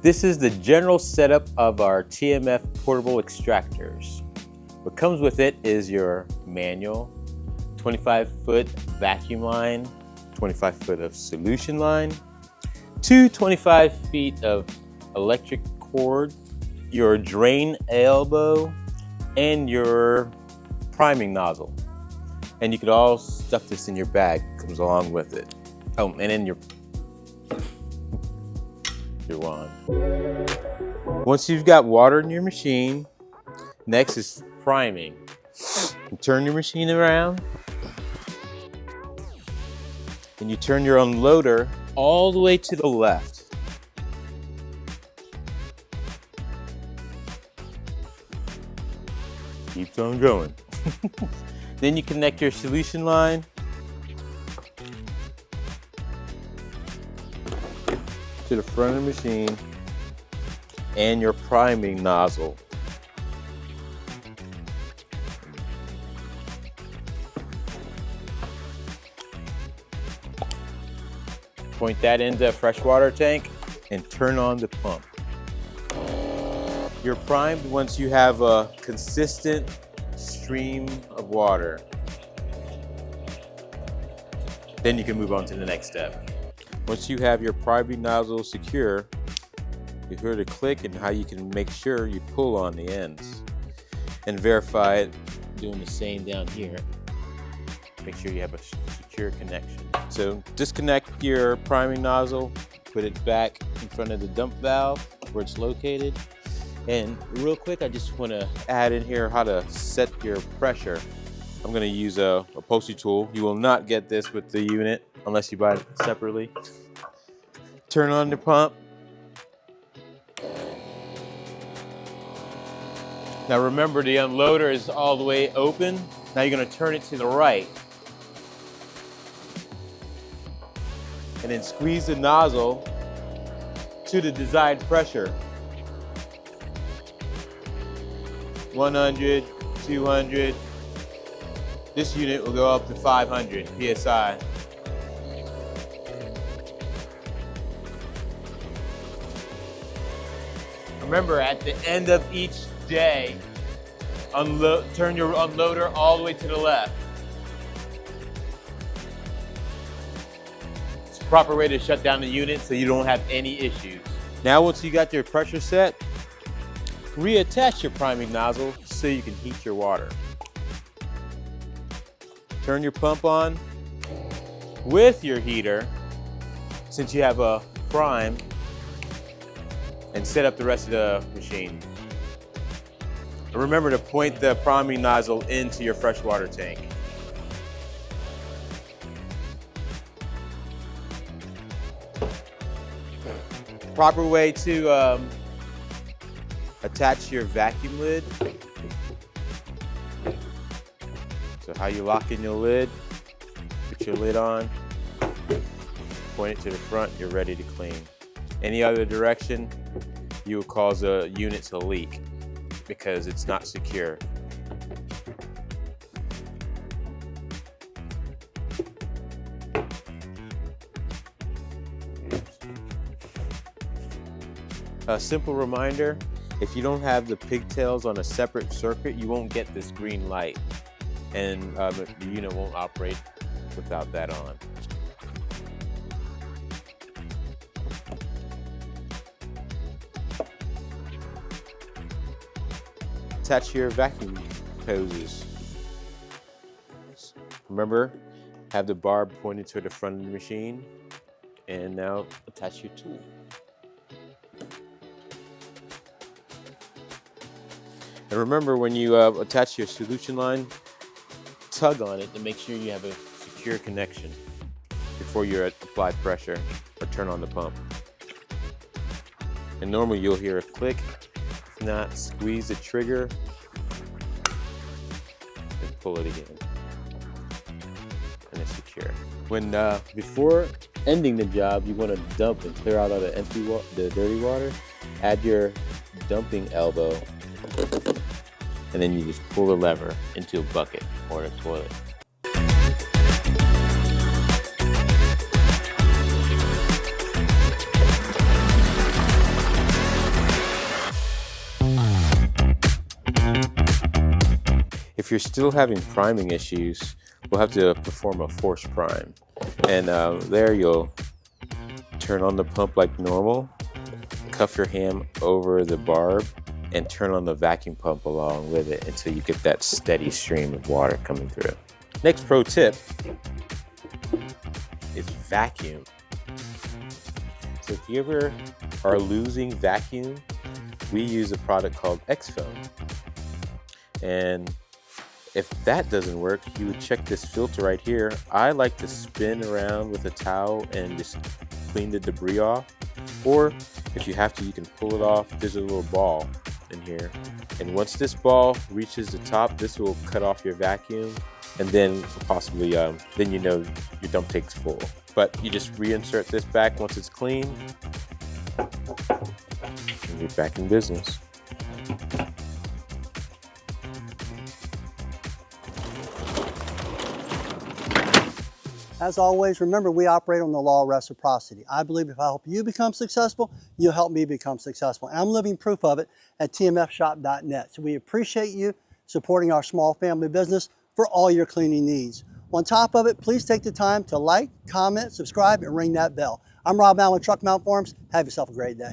This is the general setup of our TMF portable extractors. What comes with it is your manual, 25-foot vacuum line, 25 foot of solution line, 25 feet of electric cord, your drain elbow, and your priming nozzle. And you could all stuff this in your bag, comes along with it. Oh, and then your wand. Once you've got water in your machine, next is priming. You turn your machine around, and you turn your unloader all the way to the left. Keeps on going. Then you connect your solution line to the front of the machine and your priming nozzle. Point that into a freshwater tank and turn on the pump. You're primed once you have a consistent stream of water. Then you can move on to the next step. Once you have your priming nozzle secure, you hear the click and how you can make sure you pull on the ends and verify it doing the same down here. Make sure you have a secure connection. So disconnect your priming nozzle, put it back in front of the dump valve where it's located. And real quick, I just want to add in here how to set your pressure. I'm going to use a upholstery tool. You will not get this with the unit unless you buy it separately. Turn on the pump. Now remember, the unloader is all the way open. Now you're going to turn it to the right. And then squeeze the nozzle to the desired pressure. 100, 200. This unit will go up to 500 PSI. Remember, at the end of each day, turn your unloader all the way to the left. It's a proper way to shut down the unit so you don't have any issues. Now, once you got your pressure set, reattach your priming nozzle so you can heat your water. Turn your pump on with your heater since you have a prime, and set up the rest of the machine. And remember to point the priming nozzle into your freshwater tank. Proper way to attach your vacuum lid. So how you lock in your lid, put your lid on, point it to the front, you're ready to clean. Any other direction, you will cause a unit to leak because it's not secure. A simple reminder, if you don't have the pigtails on a separate circuit, you won't get this green light, and the unit won't operate without that on. Attach your vacuum hoses. Remember, have the barb pointed to the front of the machine, and now attach your tool. And remember, when you attach your solution line, tug on it to make sure you have a secure connection before you apply pressure or turn on the pump. And normally you'll hear a click. If not, squeeze the trigger and pull it again. And it's secure. When before ending the job, you want to dump and clear out all the dirty water. Add your dumping elbow, and then you just pull the lever into a bucket or a toilet. If you're still having priming issues, we'll have to perform a force prime. And there you'll turn on the pump like normal, cuff your hand over the barb, and turn on the vacuum pump along with it until you get that steady stream of water coming through. Next pro tip is vacuum. So if you ever are losing vacuum, we use a product called X-Foam. And if that doesn't work, you would check this filter right here. I like to spin around with a towel and just clean the debris off. Or if you have to, you can pull it off. There's a little ball in here. And once this ball reaches the top, this will cut off your vacuum. And then possibly, then you know your dump tank's full. But you just reinsert this back once it's clean. And you're back in business. As always, remember we operate on the law of reciprocity. I believe if I help you become successful, you'll help me become successful. And I'm living proof of it at tmfshop.net. So we appreciate you supporting our small family business for all your cleaning needs. On top of it, please take the time to like, comment, subscribe, and ring that bell. I'm Rob Allen with TruckMount Forums. Have yourself a great day.